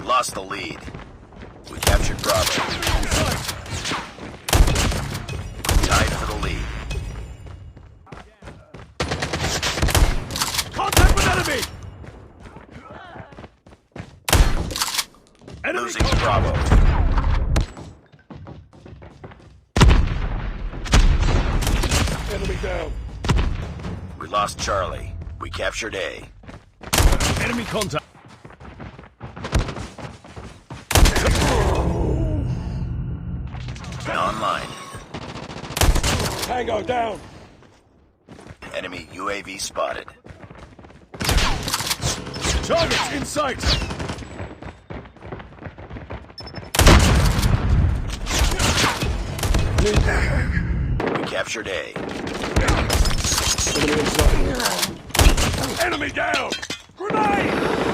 lost the lead. We captured Bravo. Tied for the lead. Contact with enemy! Losing Bravo. Enemy down. We lost Charlie. We captured A. Enemy contact. Online. Tango down. Enemy UAV spotted. Targets in sight. We captured A. Enemy inside. Enemy down. Grenade!